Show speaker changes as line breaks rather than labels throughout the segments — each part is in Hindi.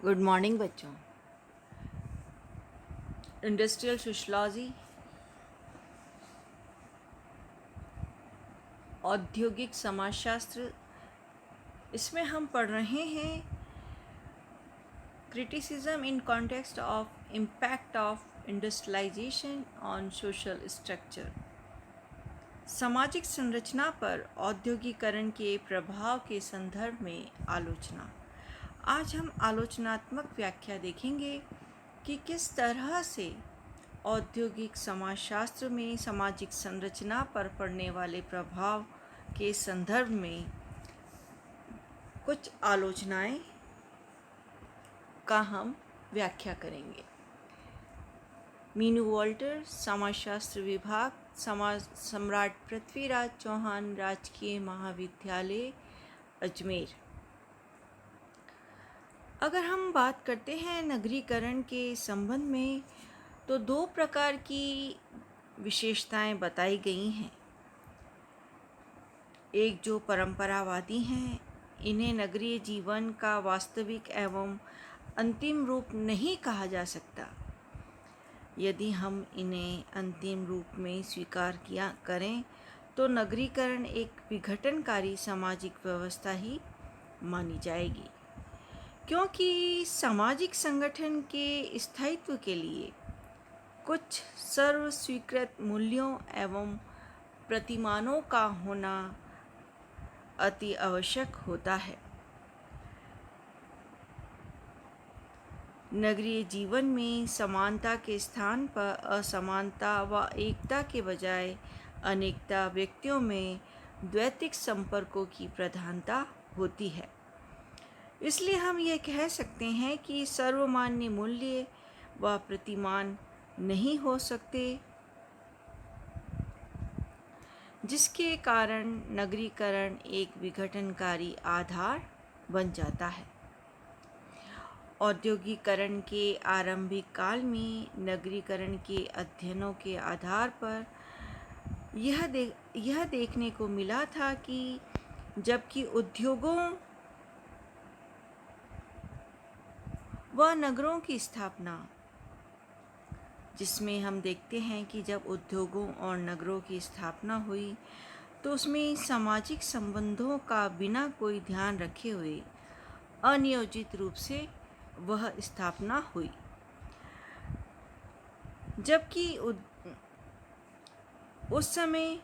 गुड मॉर्निंग बच्चों। इंडस्ट्रियल सोशलॉजी, औद्योगिक समाजशास्त्र, इसमें हम पढ़ रहे हैं criticism in context of impact of industrialization on social structure. सामाजिक संरचना पर औद्योगिकरण के प्रभाव के संदर्भ में आलोचना। आज हम आलोचनात्मक व्याख्या देखेंगे कि किस तरह से औद्योगिक समाजशास्त्र में सामाजिक संरचना पर पड़ने वाले प्रभाव के संदर्भ में कुछ आलोचनाएं का हम व्याख्या करेंगे। मीनू वॉल्टर, समाजशास्त्र विभाग, समाज सम्राट पृथ्वीराज चौहान राजकीय महाविद्यालय अजमेर। अगर हम बात करते हैं नगरीकरण के संबंध में, तो दो प्रकार की विशेषताएं बताई गई हैं। एक जो परंपरावादी हैं, इन्हें नगरीय जीवन का वास्तविक एवं अंतिम रूप नहीं कहा जा सकता। यदि हम इन्हें अंतिम रूप में स्वीकार किया करें तो नगरीकरण एक विघटनकारी सामाजिक व्यवस्था ही मानी जाएगी, क्योंकि सामाजिक संगठन के स्थायित्व के लिए कुछ सर्व स्वीकृत मूल्यों एवं प्रतिमानों का होना अति आवश्यक होता है। नगरीय जीवन में समानता के स्थान पर असमानता व एकता के बजाय अनेकता व्यक्तियों में द्वैतिक संपर्कों की प्रधानता होती है। इसलिए हम ये कह सकते हैं कि सर्वमान्य मूल्य व प्रतिमान नहीं हो सकते, जिसके कारण नगरीकरण एक विघटनकारी आधार बन जाता है। औद्योगिकरण के आरंभिक काल में नगरीकरण के अध्ययनों के आधार पर यह देखने को मिला था कि जबकि उद्योगों व नगरों की स्थापना, जिसमें हम देखते हैं कि जब उद्योगों और नगरों की स्थापना हुई तो उसमें सामाजिक संबंधों का बिना कोई ध्यान रखे हुए अनियोजित रूप से वह स्थापना हुई। जबकि उस समय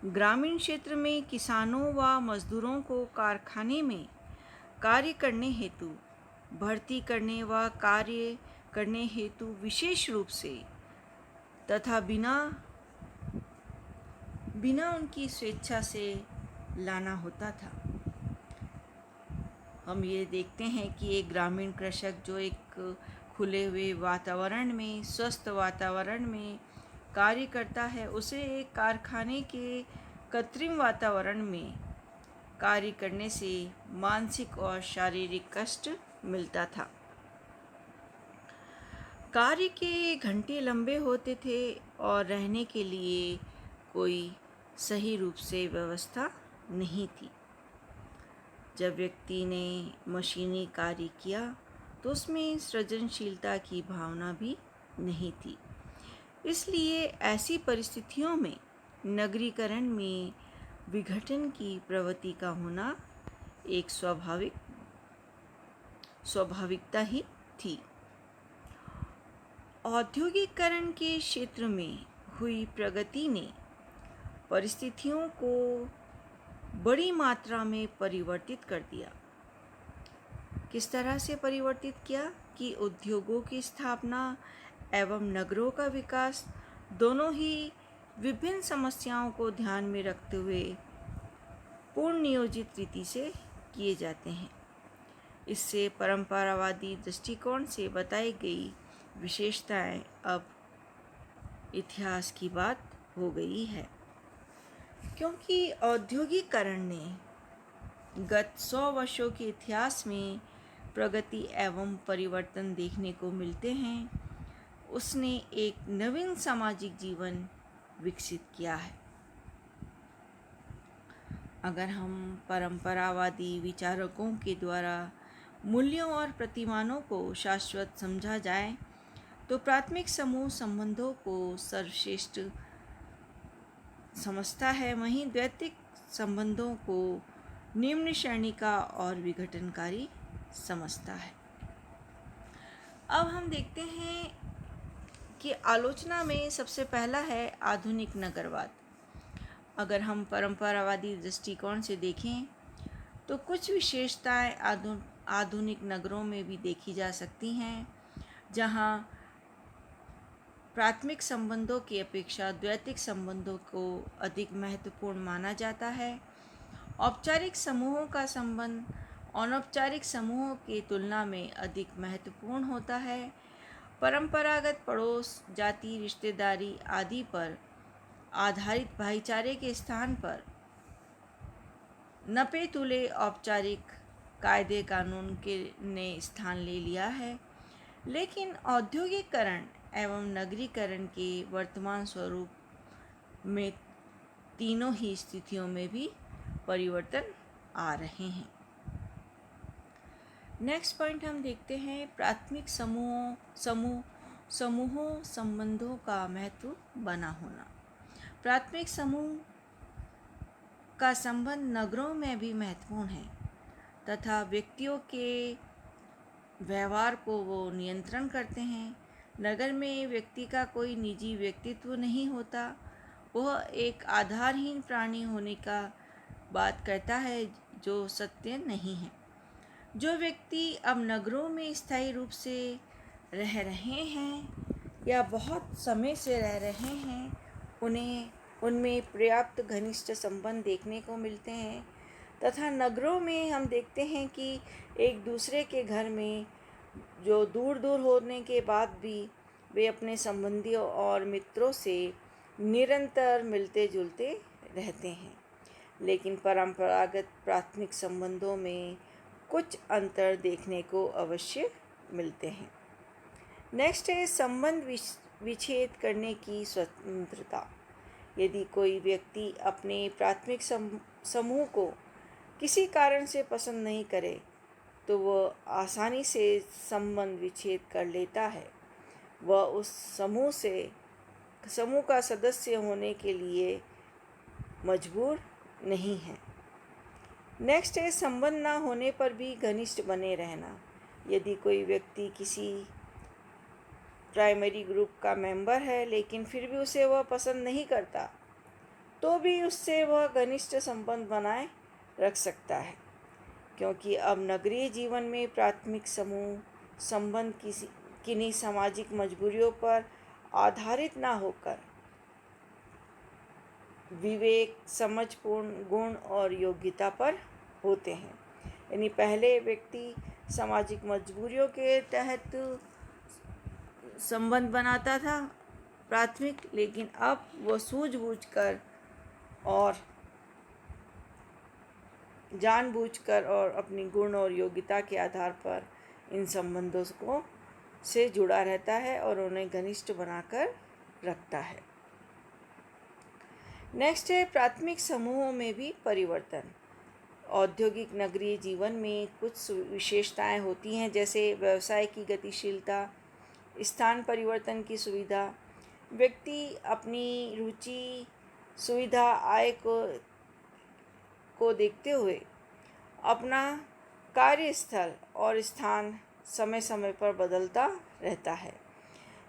ग्रामीण क्षेत्र में किसानों व मजदूरों को कारखाने में कार्य करने हेतु भर्ती करने व कार्य करने हेतु विशेष रूप से तथा बिना उनकी स्वेच्छा से लाना होता था। हम ये देखते हैं कि एक ग्रामीण कृषक जो एक खुले हुए वातावरण में, स्वस्थ वातावरण में कार्य करता है, उसे एक कारखाने के कृत्रिम वातावरण में कार्य करने से मानसिक और शारीरिक कष्ट मिलता था। कार्य के घंटे लंबे होते थे और रहने के लिए कोई सही रूप से व्यवस्था नहीं थी। जब व्यक्ति ने मशीनी कार्य किया तो उसमें सृजनशीलता की भावना भी नहीं थी। इसलिए ऐसी परिस्थितियों में नगरीकरण में विघटन की प्रवृत्ति का होना एक स्वाभाविकता ही थी। औद्योगिकरण के क्षेत्र में हुई प्रगति ने परिस्थितियों को बड़ी मात्रा में परिवर्तित कर दिया। किस तरह से परिवर्तित किया कि उद्योगों की स्थापना एवं नगरों का विकास दोनों ही विभिन्न समस्याओं को ध्यान में रखते हुए पूर्ण नियोजित रीति से किए जाते हैं। इससे परंपरावादी दृष्टिकोण से बताई गई विशेषताएं अब इतिहास की बात हो गई है, क्योंकि औद्योगिकरण ने गत 100 वर्षों के इतिहास में प्रगति एवं परिवर्तन देखने को मिलते हैं। उसने एक नवीन सामाजिक जीवन विकसित किया है। अगर हम परंपरावादी विचारकों के द्वारा मूल्यों और प्रतिमानों को शाश्वत समझा जाए तो प्राथमिक समूह संबंधों को सर्वश्रेष्ठ समझता है, वहीं द्वैतिक संबंधों को निम्न श्रेणी का और विघटनकारी समझता है। अब हम देखते हैं कि आलोचना में सबसे पहला है आधुनिक नगरवाद। अगर हम परंपरावादी दृष्टिकोण से देखें तो कुछ विशेषताएं आधुनिक नगरों में भी देखी जा सकती हैं, जहां प्राथमिक संबंधों की अपेक्षा द्वैतिक संबंधों को अधिक महत्वपूर्ण माना जाता है। औपचारिक समूहों का संबंध अनौपचारिक समूहों की तुलना में अधिक महत्वपूर्ण होता है। परंपरागत पड़ोस, जाति, रिश्तेदारी आदि पर आधारित भाईचारे के स्थान पर नपे तुले औपचारिक कायदे कानून के ने स्थान ले लिया है। लेकिन औद्योगिकरण एवं नगरीकरण के वर्तमान स्वरूप में तीनों ही स्थितियों में भी परिवर्तन आ रहे हैं। नेक्स्ट पॉइंट हम देखते हैं प्राथमिक समूहों संबंधों का महत्व बना होना। प्राथमिक समूह का संबंध नगरों में भी महत्वपूर्ण है तथा व्यक्तियों के व्यवहार को वो नियंत्रण करते हैं। नगर में व्यक्ति का कोई निजी व्यक्तित्व नहीं होता, वह एक आधारहीन प्राणी होने का बात करता है, जो सत्य नहीं है। जो व्यक्ति अब नगरों में स्थायी रूप से रह रहे हैं या बहुत समय से रह रहे हैं, उनमें पर्याप्त घनिष्ठ संबंध देखने को मिलते हैं तथा नगरों में हम देखते हैं कि एक दूसरे के घर में जो दूर दूर होने के बाद भी वे अपने संबंधियों और मित्रों से निरंतर मिलते जुलते रहते हैं। लेकिन परंपरागत प्राथमिक संबंधों में कुछ अंतर देखने को अवश्य मिलते हैं। नेक्स्ट है संबंध विच्छेद करने की स्वतंत्रता। यदि कोई व्यक्ति अपने प्राथमिक समूह को किसी कारण से पसंद नहीं करे तो वह आसानी से संबंध विच्छेद कर लेता है। वह उस समूह का सदस्य होने के लिए मजबूर नहीं है। नेक्स्ट है संबंध ना होने पर भी घनिष्ठ बने रहना। यदि कोई व्यक्ति किसी प्राइमरी ग्रुप का मेंबर है लेकिन फिर भी उसे वह पसंद नहीं करता तो भी उससे वह घनिष्ठ संबंध बनाए रख सकता है, क्योंकि अब नगरीय जीवन में प्राथमिक समूह संबंध किन्हीं सामाजिक मजबूरियों पर आधारित ना होकर विवेक, समझपूर्ण गुण और योग्यता पर होते हैं। यानी पहले व्यक्ति सामाजिक मजबूरियों के तहत संबंध बनाता था प्राथमिक, लेकिन अब वो सूझबूझकर और जानबूझकर और अपनी गुण और योग्यता के आधार पर इन संबंधों से जुड़ा रहता है और उन्हें घनिष्ठ बनाकर रखता है। नेक्स्ट है प्राथमिक समूहों में भी परिवर्तन। औद्योगिक नगरीय जीवन में कुछ विशेषताएं होती हैं, जैसे व्यवसाय की गतिशीलता, स्थान परिवर्तन की सुविधा। व्यक्ति अपनी रुचि, सुविधा, आय को देखते हुए अपना कार्यस्थल और स्थान समय समय पर बदलता रहता है।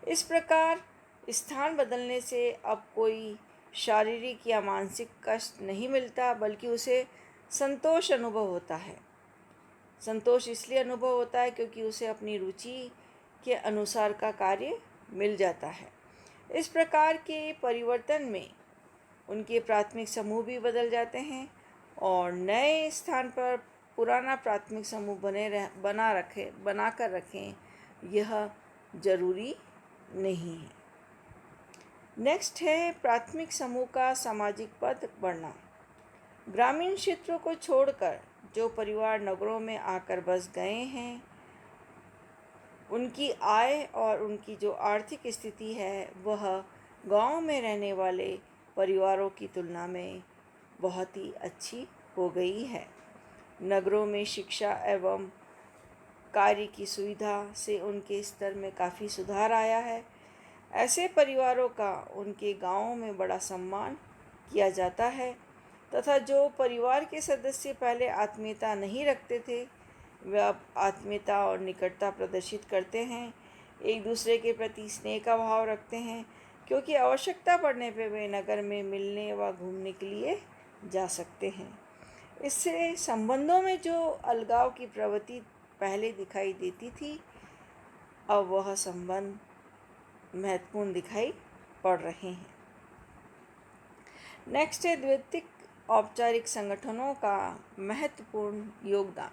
इस प्रकार स्थान बदलने से अब कोई शारीरिक या मानसिक कष्ट नहीं मिलता, बल्कि उसे संतोष अनुभव होता है। संतोष इसलिए अनुभव होता है क्योंकि उसे अपनी रुचि के अनुसार का कार्य मिल जाता है। इस प्रकार के परिवर्तन में उनके प्राथमिक समूह भी बदल जाते हैं और नए स्थान पर पुराना प्राथमिक समूह बनाकर रखें, यह जरूरी नहीं है। नेक्स्ट है प्राथमिक समूह का सामाजिक पद बढ़ना। ग्रामीण क्षेत्रों को छोड़कर जो परिवार नगरों में आकर बस गए हैं, उनकी आय और उनकी जो आर्थिक स्थिति है वह गांव में रहने वाले परिवारों की तुलना में बहुत ही अच्छी हो गई है। नगरों में शिक्षा एवं कार्य की सुविधा से उनके स्तर में काफ़ी सुधार आया है। ऐसे परिवारों का उनके गांवों में बड़ा सम्मान किया जाता है तथा जो परिवार के सदस्य पहले आत्मीयता नहीं रखते थे, वे अब आत्मीयता और निकटता प्रदर्शित करते हैं, एक दूसरे के प्रति स्नेह का भाव रखते हैं, क्योंकि आवश्यकता पड़ने पर वे नगर में मिलने व घूमने के लिए जा सकते हैं। इससे संबंधों में जो अलगाव की प्रवृत्ति पहले दिखाई देती थी, अब वह संबंध महत्वपूर्ण दिखाई पड़ रहे हैं। नेक्स्ट है द्वैतिक औपचारिक संगठनों का महत्वपूर्ण योगदान।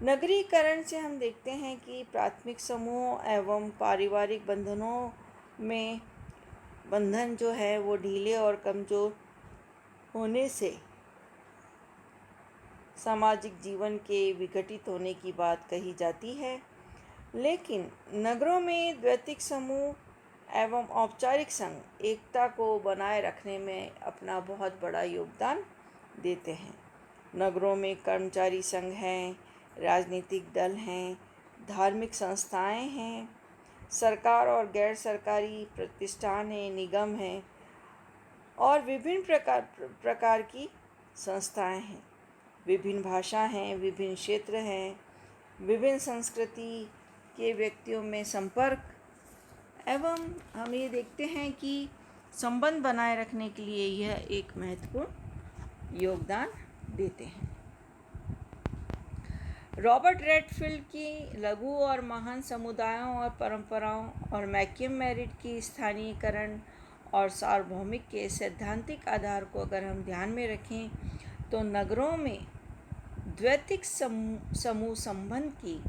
नगरीकरण से हम देखते हैं कि प्राथमिक समूह एवं पारिवारिक बंधन जो है वो ढीले और कमजोर होने से सामाजिक जीवन के विघटित होने की बात कही जाती है। लेकिन नगरों में द्वैतिक समूह एवं औपचारिक संघ एकता को बनाए रखने में अपना बहुत बड़ा योगदान देते हैं। नगरों में कर्मचारी संघ हैं, राजनीतिक दल हैं, धार्मिक संस्थाएं हैं, सरकार और गैर सरकारी प्रतिष्ठान हैं, निगम हैं और विभिन्न प्रकार की संस्थाएं हैं। विभिन्न भाषा हैं, विभिन्न क्षेत्र हैं, विभिन्न संस्कृति के व्यक्तियों में संपर्क एवं हम ये देखते हैं कि संबंध बनाए रखने के लिए यह एक महत्वपूर्ण योगदान देते हैं। रॉबर्ट रेडफील्ड की लघु और महान समुदायों और परंपराओं और मैक्सिम मेरिट की स्थानीयकरण और सार्वभौमिक के सैद्धांतिक आधार को अगर हम ध्यान में रखें तो नगरों में द्वैतिक समूह संबंध की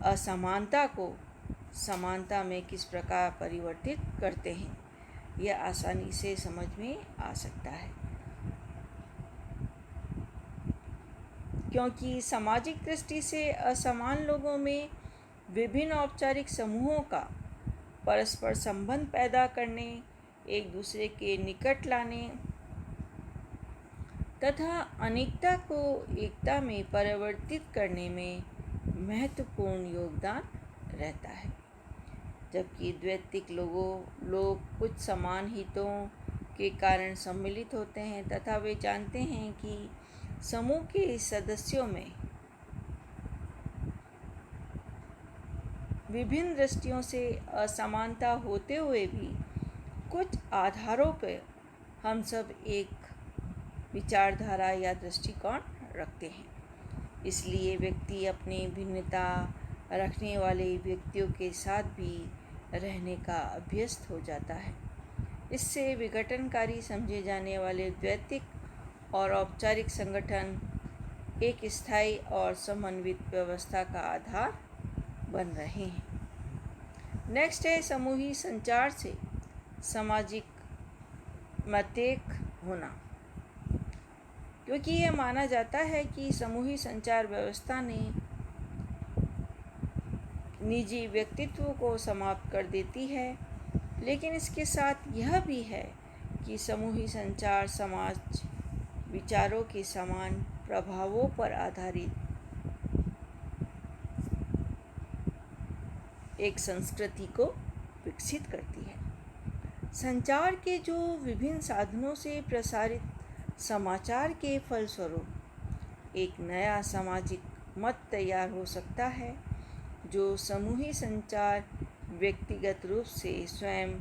असमानता को समानता में किस प्रकार परिवर्तित करते हैं, यह आसानी से समझ में आ सकता है। क्योंकि सामाजिक दृष्टि से असमान लोगों में विभिन्न औपचारिक समूहों का परस्पर संबंध पैदा करने, एक दूसरे के निकट लाने तथा अनेकता को एकता में परिवर्तित करने में महत्वपूर्ण योगदान रहता है। जबकि द्वैतिक लोग कुछ समान हितों के कारण सम्मिलित होते हैं तथा वे जानते हैं कि समूह के सदस्यों में विभिन्न दृष्टियों से असमानता होते हुए भी कुछ आधारों पर हम सब एक विचारधारा या दृष्टिकोण रखते हैं। इसलिए व्यक्ति अपनी भिन्नता रखने वाले व्यक्तियों के साथ भी रहने का अभ्यस्त हो जाता है। इससे विघटनकारी समझे जाने वाले द्वैतिक और औपचारिक संगठन एक स्थायी और समन्वित व्यवस्था का आधार बन रहे हैं। नेक्स्ट है समूही संचार से सामाजिक मतैक होना। क्योंकि यह माना जाता है कि समूही संचार व्यवस्था ने निजी व्यक्तित्व को समाप्त कर देती है, लेकिन इसके साथ यह भी है कि समूही संचार समाज विचारों के समान प्रभावों पर आधारित एक संस्कृति को विकसित करती है। संचार के जो विभिन्न साधनों से प्रसारित समाचार के फलस्वरूप एक नया सामाजिक मत तैयार हो सकता है, जो समूही संचार व्यक्तिगत रूप से स्वयं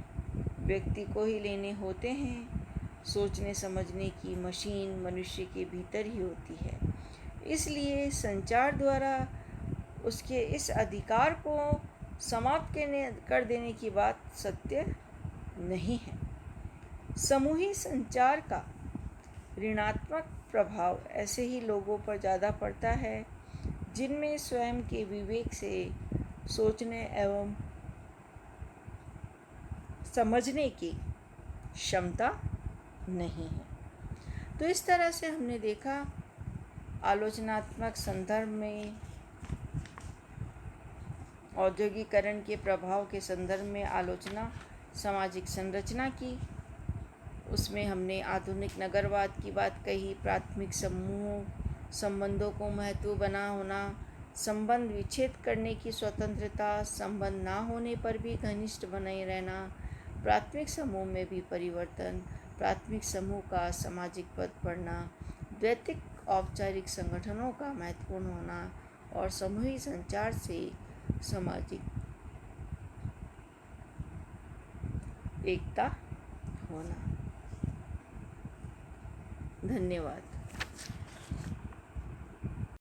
व्यक्ति को ही लेने होते हैं। सोचने समझने की मशीन मनुष्य के भीतर ही होती है, इसलिए संचार द्वारा उसके इस अधिकार को समाप्त कर देने की बात सत्य नहीं है। समूही संचार का ऋणात्मक प्रभाव ऐसे ही लोगों पर ज़्यादा पड़ता है जिनमें स्वयं के विवेक से सोचने एवं समझने की क्षमता नहीं है। तो इस तरह से हमने देखा आलोचनात्मक संदर्भ में औद्योगिकरण के प्रभाव के संदर्भ में आलोचना सामाजिक संरचना की। उसमें हमने आधुनिक नगरवाद की बात कही, प्राथमिक समूह संबंधों को महत्व बना होना, संबंध विच्छेद करने की स्वतंत्रता, संबंध ना होने पर भी घनिष्ठ बने रहना, प्राथमिक समूह में भी परिवर्तन, प्राथमिक समूह का सामाजिक पद बढ़ना, द्वैतिक औपचारिक संगठनों का महत्वपूर्ण होना और समूही संचार से सामाजिक एकता होना। धन्यवाद।